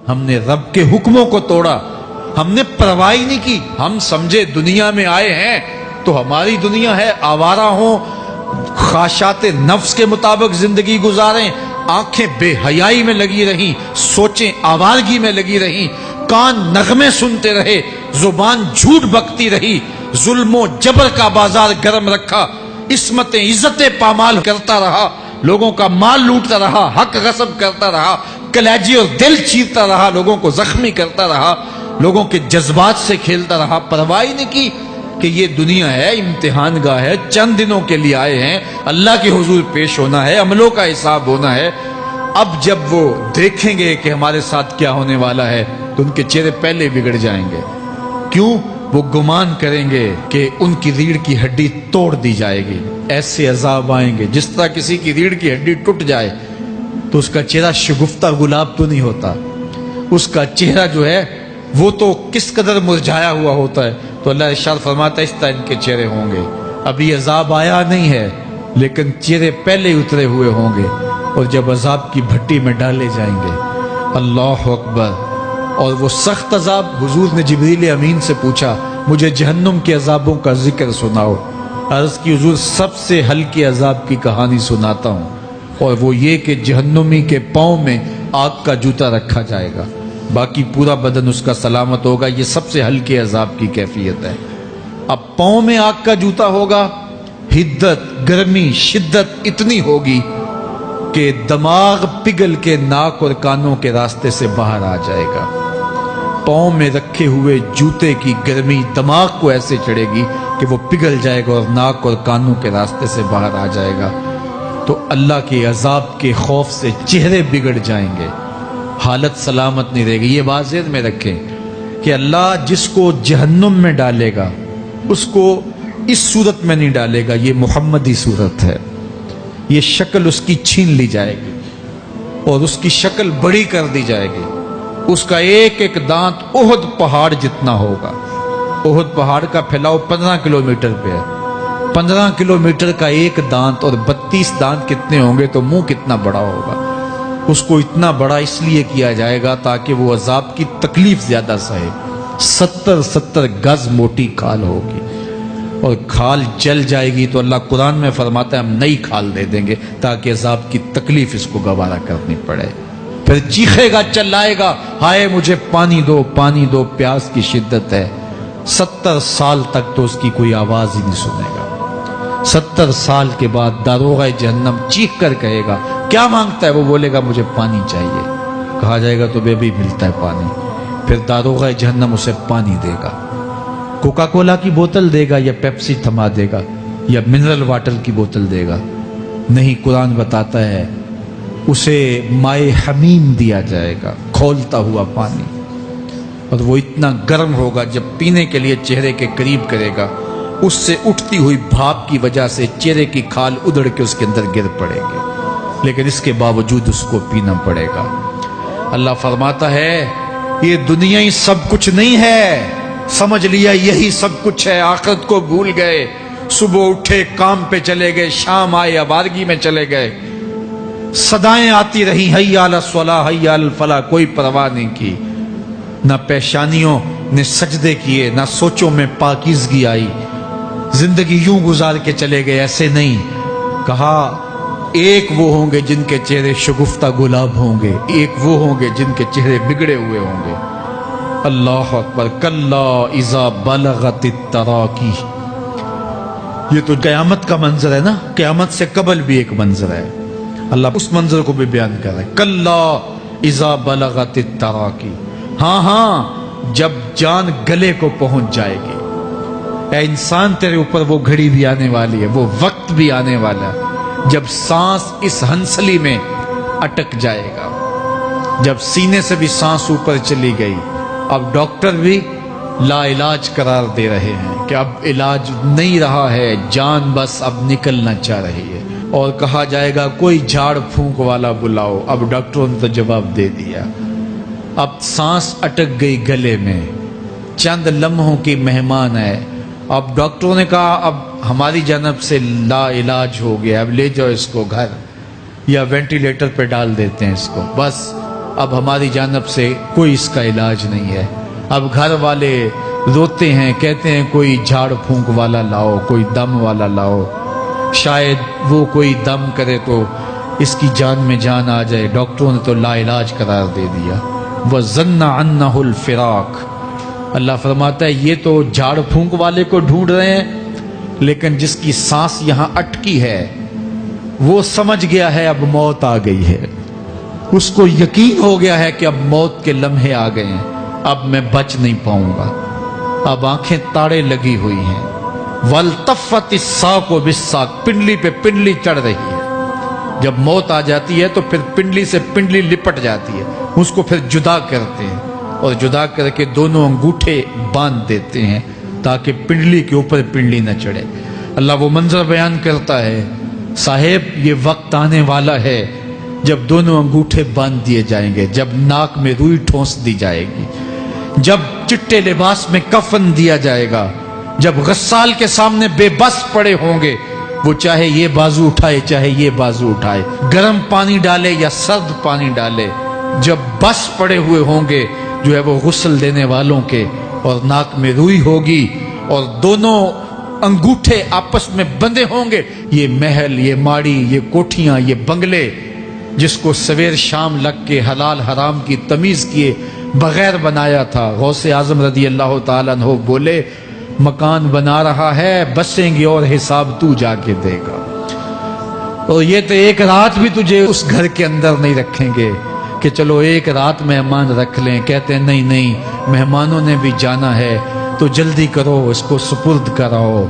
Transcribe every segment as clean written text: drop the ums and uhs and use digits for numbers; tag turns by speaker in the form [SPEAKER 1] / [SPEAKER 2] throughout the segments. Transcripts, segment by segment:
[SPEAKER 1] ہم نے رب کے حکموں کو توڑا، ہم نے پرواہ ہی نہیں کی۔ ہم سمجھے دنیا میں آئے ہیں تو ہماری دنیا ہے، آوارہ ہوں، خواہشات نفس کے مطابق زندگی گزاریں، آنکھیں بے حیائی میں لگی رہیں، سوچیں آوارگی میں لگی رہیں، کان نغمے سنتے رہے، زبان جھوٹ بکتی رہی، ظلم و جبر کا بازار گرم رکھا، عصمتیں عزتیں پامال کرتا رہا، لوگوں کا مال لوٹتا رہا، حق غصب کرتا رہا، کلیجی اور دل چیرتا رہا، لوگوں کو زخمی کرتا رہا، لوگوں کے جذبات سے کھیلتا رہا، پرواہ نہیں کی کہ یہ دنیا ہے، امتحان گاہ ہے، چند دنوں کے لیے آئے ہیں، اللہ کے حضور پیش ہونا ہے، عملوں کا حساب ہونا ہے۔ اب جب وہ دیکھیں گے کہ ہمارے ساتھ کیا ہونے والا ہے تو ان کے چہرے پہلے بگڑ جائیں گے۔ کیوں؟ وہ گمان کریں گے کہ ان کی ریڑھ کی ہڈی توڑ دی جائے گی، ایسے عذاب آئیں گے جس طرح کسی کی ریڑھ کی ہڈی ٹوٹ جائے تو اس کا چہرہ شگفتہ گلاب تو نہیں ہوتا، اس کا چہرہ جو ہے وہ تو کس قدر مرجھایا ہوا ہوتا ہے۔ تو اللہ ارشاد فرماتا ہے اس طرح ان کے چہرے ہوں گے۔ ابھی عذاب آیا نہیں ہے لیکن چہرے پہلے اترے ہوئے ہوں گے، اور جب عذاب کی بھٹی میں ڈالے جائیں گے، اللہ اکبر، اور وہ سخت عذاب، حضور نے جبریل امین سے پوچھا مجھے جہنم کے عذابوں کا ذکر سناؤ۔ عرض کی حضور سب سے ہلکے عذاب کی کہانی سناتا ہوں، اور وہ یہ کہ جہنمی کے پاؤں میں آگ کا جوتا رکھا جائے گا، باقی پورا بدن اس کا سلامت ہوگا۔ یہ سب سے ہلکے عذاب کی کیفیت ہے۔ اب پاؤں میں آگ کا جوتا ہوگا، حدت، گرمی، شدت اتنی ہوگی کہ دماغ پگھل کے ناک اور کانوں کے راستے سے باہر آ جائے گا۔ پاؤں میں رکھے ہوئے جوتے کی گرمی دماغ کو ایسے چڑھے گی کہ وہ پگھل جائے گا اور ناک اور کانوں کے راستے سے باہر آ جائے گا۔ تو اللہ کے عذاب کے خوف سے چہرے بگڑ جائیں گے، حالت سلامت نہیں رہے گی۔ یہ بات ذہن میں رکھیں کہ اللہ جس کو جہنم میں ڈالے گا اس کو اس صورت میں نہیں ڈالے گا، یہ محمدی صورت ہے، یہ شکل اس کی چھین لی جائے گی اور اس کی شکل بڑی کر دی جائے گی۔ اس کا ایک ایک دانت احد پہاڑ جتنا ہوگا۔ احد پہاڑ کا پھیلاؤ 15 کلومیٹر پہ ہے، 15 کلومیٹر کا ایک دانت، اور 32 دانت کتنے ہوں گے تو منہ کتنا بڑا ہوگا۔ اس کو اتنا بڑا اس لیے کیا جائے گا تاکہ وہ عذاب کی تکلیف زیادہ سہے۔ 70 گز موٹی کھال ہوگی، اور کھال جل جائے گی تو اللہ قرآن میں فرماتا ہے ہم نئی کھال دے دیں گے تاکہ عذاب کی تکلیف اس کو گوارا کرنی پڑے۔ پھر چیخے گا، چلائے گا، ہائے مجھے پانی دو، پانی دو، پیاس کی شدت ہے۔ 70 سال تک تو اس کی کوئی آواز ہی نہیں سنے گا۔ 70 سال کے بعد داروغہ جہنم چیخ کر کہے گا کیا مانگتا ہے؟ وہ بولے گا مجھے پانی چاہیے۔ کہا جائے گا تو بے بھی ملتا ہے پانی۔ پھر داروغہ جہنم اسے پانی دے گا، کوکا کولا کی بوتل دے گا یا پیپسی تھما دے گا یا منرل واٹر کی بوتل دے گا؟ نہیں، قرآن بتاتا ہے اسے مائے حمیم دیا جائے گا، کھولتا ہوا پانی، اور وہ اتنا گرم ہوگا جب پینے کے لیے چہرے کے قریب کرے گا اس سے اٹھتی ہوئی بھاپ کی وجہ سے چہرے کی کھال ادھڑ کے اس کے اندر گر پڑے گی، لیکن اس کے باوجود اس کو پینا پڑے گا۔ اللہ فرماتا ہے یہ دنیا ہی سب کچھ نہیں ہے، سمجھ لیا یہی سب کچھ ہے، آخرت کو بھول گئے، صبح اٹھے کام پہ چلے گئے، شام آئے آوارگی میں چلے گئے، صدائیں آتی رہی حی علی الصلاۃ حی علی الفلاح، کوئی پرواہ نہیں کی، نہ پیشانیوں نے سجدے کیے، نہ سوچوں میں پاکیزگی آئی، زندگی یوں گزار کے چلے گئے۔ ایسے نہیں، کہا ایک وہ ہوں گے جن کے چہرے شگفتہ گلاب ہوں گے، ایک وہ ہوں گے جن کے چہرے بگڑے ہوئے ہوں گے۔ اللہ اکبر، کلا اذا بلغت التراقی، یہ تو قیامت کا منظر ہے نا، قیامت سے قبل بھی ایک منظر ہے، اللہ اس منظر کو بھی بیان کر رہا ہے، کلا اذا بلغت التراقی، ہاں جب جان گلے کو پہنچ جائے گی۔ اے انسان تیرے اوپر وہ گھڑی بھی آنے والی ہے، وہ وقت بھی آنے والا ہے جب سانس اس ہنسلی میں اٹک جائے گا، جب سینے سے بھی سانس اوپر چلی گئی، اب ڈاکٹر بھی لا علاج قرار دے رہے ہیں کہ اب علاج نہیں رہا ہے، جان بس اب نکلنا چاہ رہی ہے، اور کہا جائے گا کوئی جھاڑ پھونک والا بلاؤ۔ اب ڈاکٹروں نے تو جواب دے دیا، اب سانس اٹک گئی گلے میں، چند لمحوں کی مہمان ہے، اب ڈاکٹروں نے کہا اب ہماری جانب سے لا علاج ہو گیا، اب لے جاؤ اس کو گھر یا وینٹیلیٹر پہ ڈال دیتے ہیں اس کو، بس اب ہماری جانب سے کوئی اس کا علاج نہیں ہے. اب گھر والے روتے ہیں، کہتے ہیں کوئی جھاڑ پھونک والا لاؤ، کوئی دم والا لاؤ، شاید وہ کوئی دم کرے تو اس کی جان میں جان آ جائے. ڈاکٹروں نے تو لا علاج قرار دے دیا. وَظَنَّ عَنَّهُ الْفِرَاقُ. اللہ فرماتا ہے یہ تو جھاڑ پھونک والے کو ڈھونڈ رہے ہیں، لیکن جس کی سانس یہاں اٹکی ہے وہ سمجھ گیا ہے اب موت آ گئی ہے. اس کو یقین ہو گیا ہے کہ اب موت کے لمحے آ گئے ہیں، اب میں بچ نہیں پاؤں گا. اب آنکھیں تاڑے لگی ہوئی ہیں. وَالْتَفَّتِ السَّاقُ بِالسَّاقِ. پنڈلی پہ پنڈلی چڑھ رہی ہے. جب موت آ جاتی ہے تو پھر پنڈلی سے پنڈلی لپٹ جاتی ہے، اس کو پھر جدا کرتے ہیں اور جدا کر کے دونوں انگوٹھے باندھ دیتے ہیں تاکہ پنڈلی کے اوپر پنڈلی نہ چڑھے. اللہ وہ منظر بیان کرتا ہے، صاحب یہ وقت آنے والا ہے جب دونوں انگوٹھے باندھ دیے جائیں گے، جب ناک میں روئی ٹھونس دی جائے گی، جب چٹے لباس میں کفن دیا جائے گا، جب غسال کے سامنے بے بس پڑے ہوں گے، وہ چاہے یہ بازو اٹھائے چاہے یہ بازو اٹھائے، گرم پانی ڈالے یا سرد پانی ڈالے، جب بس پڑے ہوئے ہوں گے جو ہے وہ غسل دینے والوں کے، اور ناک میں روئی ہوگی اور دونوں انگوٹھے آپس میں بندھے ہوں گے. یہ محل، یہ ماڑی، یہ کوٹھیاں، یہ بنگلے جس کو سویر شام لگ کے حلال حرام کی تمیز کیے بغیر بنایا تھا. غوث اعظم رضی اللہ تعالیٰ عنہ بولے مکان بنا رہا ہے، بسیں گے اور حساب تو جا کے دے گا. اور یہ تو ایک رات بھی تجھے اس گھر کے اندر نہیں رکھیں گے کہ چلو ایک رات مہمان رکھ لیں. کہتے ہیں نہیں نہیں، مہمانوں نے بھی جانا ہے تو جلدی کرو، اس کو سپرد کراؤ.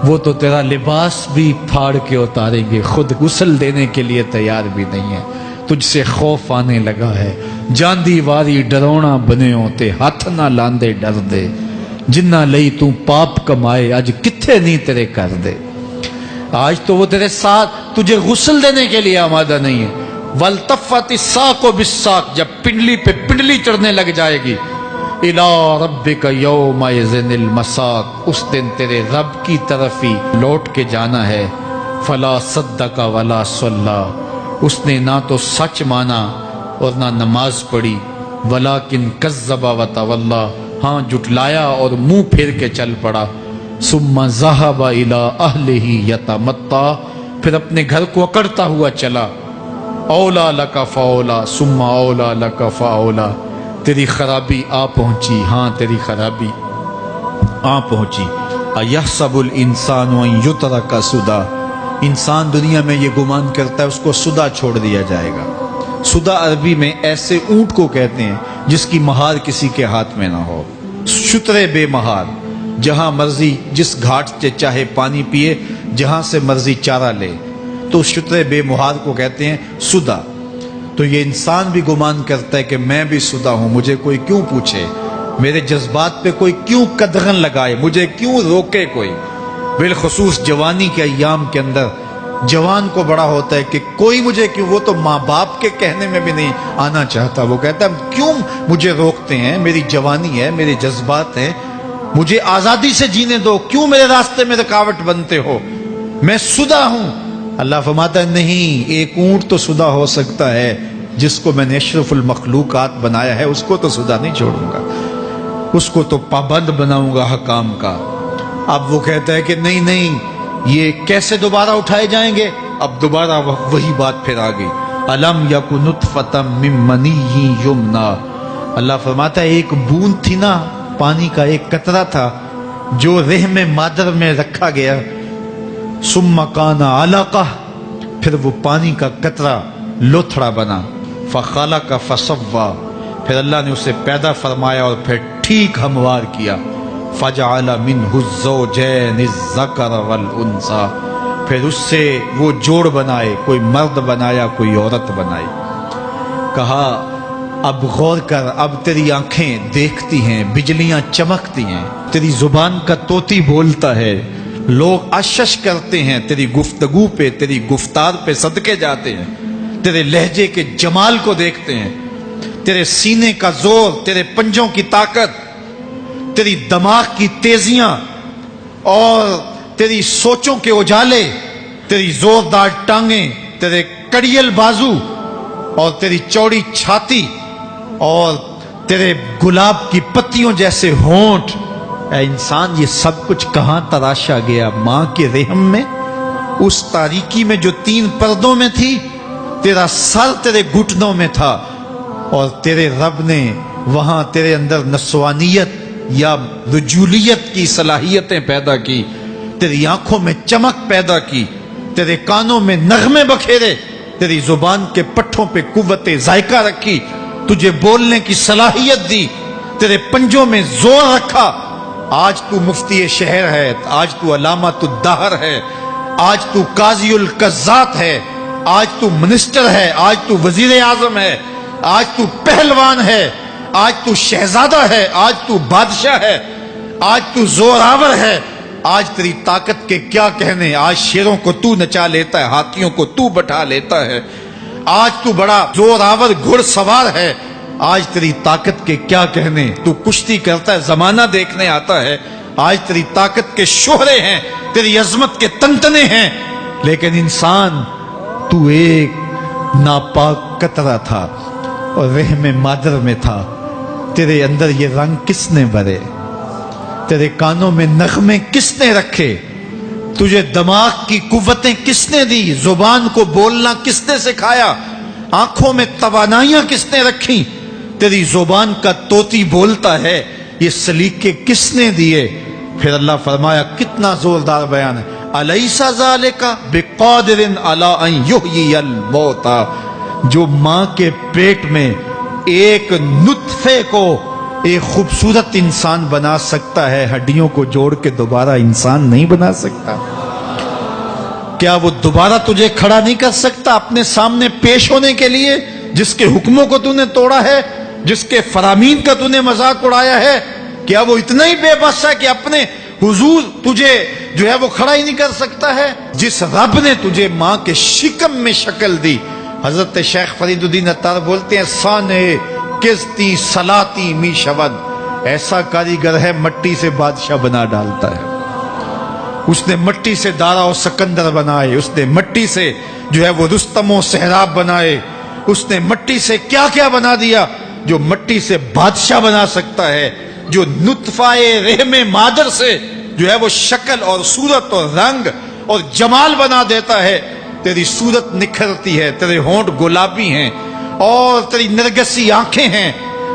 [SPEAKER 1] وہ تو تیرا لباس بھی پھاڑ کے اتاریں گے، خود غسل دینے کے لیے تیار بھی نہیں ہے. تجھ سے خوف آنے لگا ہے. جاندی واری ڈرونا بنے ہوتے، ہاتھ نہ لاندے ڈر دے، جنہ لئی تو پاپ کمائے اج کتھے نہیں تیرے کر دے. آج تو وہ تیرے ساتھ تجھے غسل دینے کے لیے آمادہ نہیں ہے. وَالْتَفَّتِ السَّاقُ بِالسَّاقِ. جب پنڈلی پہ پنڈلی چڑھنے لگ جائے گی. إِلَىٰ رَبِّكَ يَوْمَئِذٍ الْمَسَاقُ. اس دن تیرے رب کی طرف ہی لوٹ کے جانا ہے. فَلَا صَدَّقَ وَلَا صَلَّىٰ. اس نے نہ تو سچ مانا اور نہ نماز پڑھی. وَلَٰكِنْ كَذَّبَ وَتَوَلَّىٰ. ہاں جھٹلایا اور منہ پھیر کے چل پڑا. ثُمَّ ذَهَبَ إِلَىٰ أَهْلِهِ يَتَمَطَّىٰ. پھر اپنے گھر کو اکڑتا ہوا چلا. اولا لک فاولا ثم اولا لک فاولا. تیری خرابی آ پہنچی، ہاں تیری خرابی آ پہنچی. ایحسب الانسان ان یترک سدی. انسان دنیا میں یہ گمان کرتا ہے اس کو سدا چھوڑ دیا جائے گا. سدا عربی میں ایسے اونٹ کو کہتے ہیں جس کی مہار کسی کے ہاتھ میں نہ ہو. شترے بے مہار، جہاں مرضی جس گھاٹ سے چاہے پانی پیے، جہاں سے مرضی چارہ لے، تو شترے بے مہار کو کہتے ہیں سدا. تو یہ انسان بھی گمان کرتا ہے کہ میں بھی سدا ہوں، مجھے کوئی کیوں پوچھے، میرے جذبات پہ کوئی کیوں قدغن لگائے، مجھے کیوں روکے کوئی. بالخصوص جوانی کے ایام کے اندر جوان کو بڑا ہوتا ہے کہ کوئی مجھے کیوں. وہ تو ماں باپ کے کہنے میں بھی نہیں آنا چاہتا. وہ کہتا ہے کیوں مجھے روکتے ہیں، میری جوانی ہے، میرے جذبات ہیں، مجھے آزادی سے جینے دو، کیوں میرے راستے میں رکاوٹ بنتے ہو، میں سدا ہوں. اللہ فرماتا ہے نہیں، ایک اونٹ تو سدا ہو سکتا ہے، جس کو میں نے اشرف المخلوقات بنایا ہے اس کو تو سدا نہیں چھوڑوں گا، اس کو تو پابند بناؤں گا حکام کا. اب وہ کہتا ہے کہ نہیں نہیں، یہ کیسے دوبارہ اٹھائے جائیں گے. اب دوبارہ وہی بات پھر آ گئی. الم یک نطفۃ من منی یمنا. اللہ فرماتا ہے ایک بوند تھی نا، پانی کا ایک قطرہ تھا جو رحم مادر میں رکھا گیا. ثم کان علقہ، پھر وہ پانی کا قطرہ لوتھڑا بنا. فخلق فسوی، پھر اللہ نے اسے پیدا فرمایا اور پھر ٹھیک ہموار کیا. فجعل منہ الزوجین الذکر والانثی، پھر اس سے وہ جوڑ بنائے، کوئی مرد بنایا کوئی عورت بنائی. کہا اب غور کر، اب تیری آنکھیں دیکھتی ہیں، بجلیاں چمکتی ہیں، تیری زبان کا طوطی بولتا ہے، لوگ اشش کرتے ہیں تیری گفتگو پہ، تیری گفتار پہ صدقے جاتے ہیں، تیرے لہجے کے جمال کو دیکھتے ہیں، تیرے سینے کا زور، تیرے پنجوں کی طاقت، تیری دماغ کی تیزیاں اور تیری سوچوں کے اجالے، تیری زوردار ٹانگیں، تیرے کڑیل بازو اور تیری چوڑی چھاتی اور تیرے گلاب کی پتیوں جیسے ہونٹ، اے انسان یہ سب کچھ کہاں تراشا گیا؟ ماں کے رحم میں، اس تاریکی میں جو 3 پردوں میں تھی، تیرا سر تیرے گھٹنوں میں تھا، اور تیرے رب نے وہاں تیرے اندر نسوانیت یا رجولیت کی صلاحیتیں پیدا کی، تیری آنکھوں میں چمک پیدا کی، تیرے کانوں میں نغمے بکھیرے، تیری زبان کے پٹھوں پہ قوت ذائقہ رکھی، تجھے بولنے کی صلاحیت دی، تیرے پنجوں میں زور رکھا۔ آج تو مفتی شہر ہے، آج تو علامۃ الدہر ہے، آج تو قاضی القضات ہے، آج تو منسٹر ہے، آج تو وزیر اعظم ہے، آج تو پہلوان ہے، آج تو شہزادہ ہے، آج تو بادشاہ ہے، آج تو زوراور ہے، آج تیری طاقت کے کیا کہنے؟ آج شیروں کو تو نچا لیتا ہے، ہاتھیوں کو تو بٹھا لیتا ہے، آج تو بڑا زوراور گھڑ سوار ہے، آج تیری طاقت کے کیا کہنے؟ تو کشتی کرتا ہے، زمانہ دیکھنے آتا ہے، آج تیری طاقت کے شوہرے ہیں، تیری عظمت کے تنتنے ہیں، لیکن انسان تو ایک ناپاک قطرہ تھا اور رحم مادر میں تھا۔ تیرے اندر یہ رنگ کس نے بھرے؟ تیرے کانوں میں نغمے کس نے رکھے؟ تجھے دماغ کی قوتیں کس نے دی؟ زبان کو بولنا کس نے سکھایا؟ آنکھوں میں توانائیاں کس نے رکھی؟ تیری زبان کا طوطی بولتا ہے، یہ سلیقے کس نے دیے؟ پھر اللہ فرمایا، کتنا زوردار بیان ہے، الیس ذالک بقادر علی ان یحیی الموتى، جو ماں کے پیٹ میں ایک نطفے کو ایک خوبصورت انسان بنا سکتا ہے، ہڈیوں کو جوڑ کے دوبارہ انسان نہیں بنا سکتا؟ کیا وہ دوبارہ تجھے کھڑا نہیں کر سکتا اپنے سامنے پیش ہونے کے لیے، جس کے حکموں کو تو نے توڑا ہے، جس کے فرامین کا تو نے مذاق اڑایا ہے؟ کیا وہ اتنا ہی بے بس ہے کہ اپنے حضور تجھے جو ہے وہ کھڑا ہی نہیں کر سکتا ہے؟ جس رب نے تجھے ماں کے شکم میں شکل دی، حضرت شیخ فرید الدین عطار بولتے ہیں، سانے کستی سلاتی می شود، ایسا کاریگر ہے مٹی سے بادشاہ بنا ڈالتا ہے۔ اس نے مٹی سے دارا و سکندر بنائے، اس نے مٹی سے جو ہے وہ رستم و سہراب بنائے، اس نے مٹی سے کیا کیا بنا دیا جو مٹی سے بادشاہ بنا سکتا ہے، جو نطفہ رحم مادر سے جو ہے وہ شکل اور صورت اور رنگ اور جمال بنا دیتا ہے۔ تیری صورت نکھرتی ہے، تیرے ہونٹ گلابی ہیں اور تیری نرگسی آنکھیں ہیں،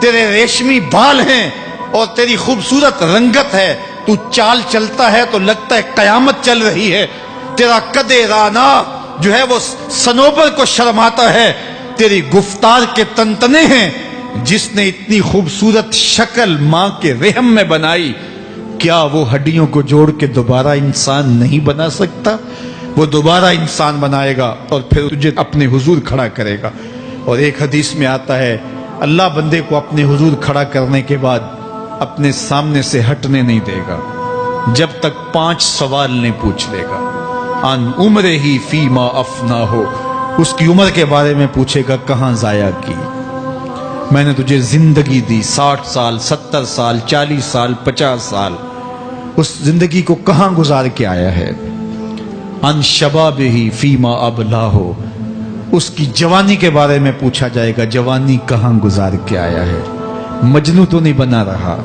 [SPEAKER 1] تیرے ریشمی بال ہیں اور تیری خوبصورت رنگت ہے، تو چال چلتا ہے تو لگتا ہے قیامت چل رہی ہے، تیرا قد رانا جو ہے وہ صنوبر کو شرماتا ہے، تیری گفتار کے تنتنے ہیں۔ جس نے اتنی خوبصورت شکل ماں کے رحم میں بنائی، کیا وہ ہڈیوں کو جوڑ کے دوبارہ انسان نہیں بنا سکتا؟ وہ دوبارہ انسان بنائے گا اور پھر تجھے اپنے حضور کھڑا کرے گا۔ اور ایک حدیث میں آتا ہے، اللہ بندے کو اپنے حضور کھڑا کرنے کے بعد اپنے سامنے سے ہٹنے نہیں دے گا جب تک 5 سوال نہیں پوچھ لے گا۔ ان عمرہ ہی فیما افنا ہو، اس کی عمر کے بارے میں پوچھے گا، کہاں ضائع کی؟ میں نے تجھے زندگی دی، 60 سال 70 سال 40 سال 50 سال، اس زندگی کو کہاں گزار کے آیا ہے؟ ان شباب ہی فیما ابلا ہو، اس کی جوانی کے بارے میں پوچھا جائے گا، جوانی کہاں گزار کے آیا ہے؟ مجنوں تو نہیں بنا رہا،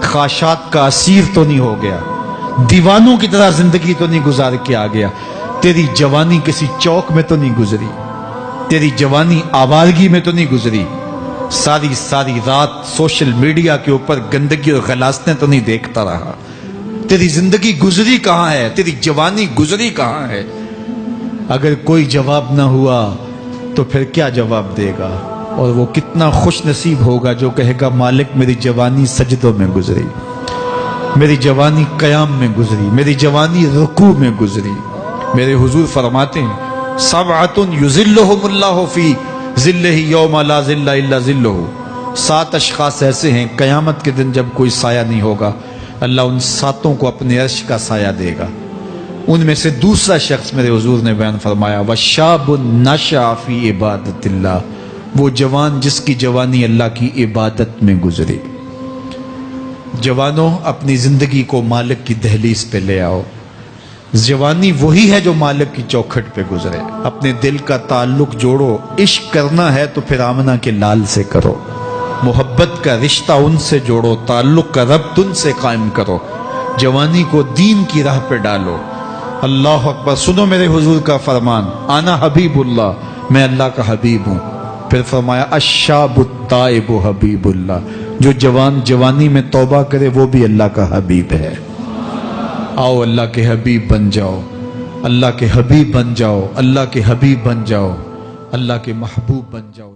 [SPEAKER 1] خواہشات کا اسیر تو نہیں ہو گیا، دیوانوں کی طرح زندگی تو نہیں گزار کے آ گیا؟ تیری جوانی کسی چوک میں تو نہیں گزری، تیری جوانی آوارگی میں تو نہیں گزری، ساری رات سوشل میڈیا کے اوپر گندگی اور غلاظتیں تو نہیں دیکھتا رہا؟ تیری زندگی گزری کہاں ہے؟ تیری جوانی گزری کہاں ہے؟ اگر کوئی جواب نہ ہوا تو پھر کیا جواب دے گا؟ اور وہ کتنا خوش نصیب ہوگا جو کہے گا، مالک میری جوانی سجدوں میں گزری، میری جوانی قیام میں گزری، میری جوانی رکوع میں گزری۔ میرے حضور فرماتے ہیں، سبعۃ یظلھم اللہ فی ظلہ یوم لا ظل الا ظلہ، 7 اشخاص ایسے ہیں قیامت کے دن جب کوئی سایہ نہیں ہوگا، اللہ ان 7 کو اپنے عرش کا سایہ دے گا۔ ان میں سے دوسرا شخص میرے حضور نے بیان فرمایا، وشاب نشأ فی عبادت اللہ، وہ جوان جس کی جوانی اللہ کی عبادت میں گزری۔ جوانوں، اپنی زندگی کو مالک کی دہلیز پہ لے آؤ۔ جوانی وہی ہے جو مالک کی چوکھٹ پہ گزرے۔ اپنے دل کا تعلق جوڑو، عشق کرنا ہے تو پھر آمنہ کے لال سے کرو۔ محبت کا رشتہ ان سے جوڑو، تعلق کا ربط ان سے قائم کرو، جوانی کو دین کی راہ پہ ڈالو۔ اللہ اکبر۔ سنو میرے حضور کا فرمان، انا حبیب اللہ، میں اللہ کا حبیب ہوں۔ پھر فرمایا الشاب التائب حبیب اللہ، جو جوان جوانی میں توبہ کرے وہ بھی اللہ کا حبیب ہے۔ آؤ اللہ کے حبیب بن جاؤ، اللہ کے حبیب بن جاؤ، اللہ کے حبیب بن جاؤ، اللہ کے محبوب بن جاؤ۔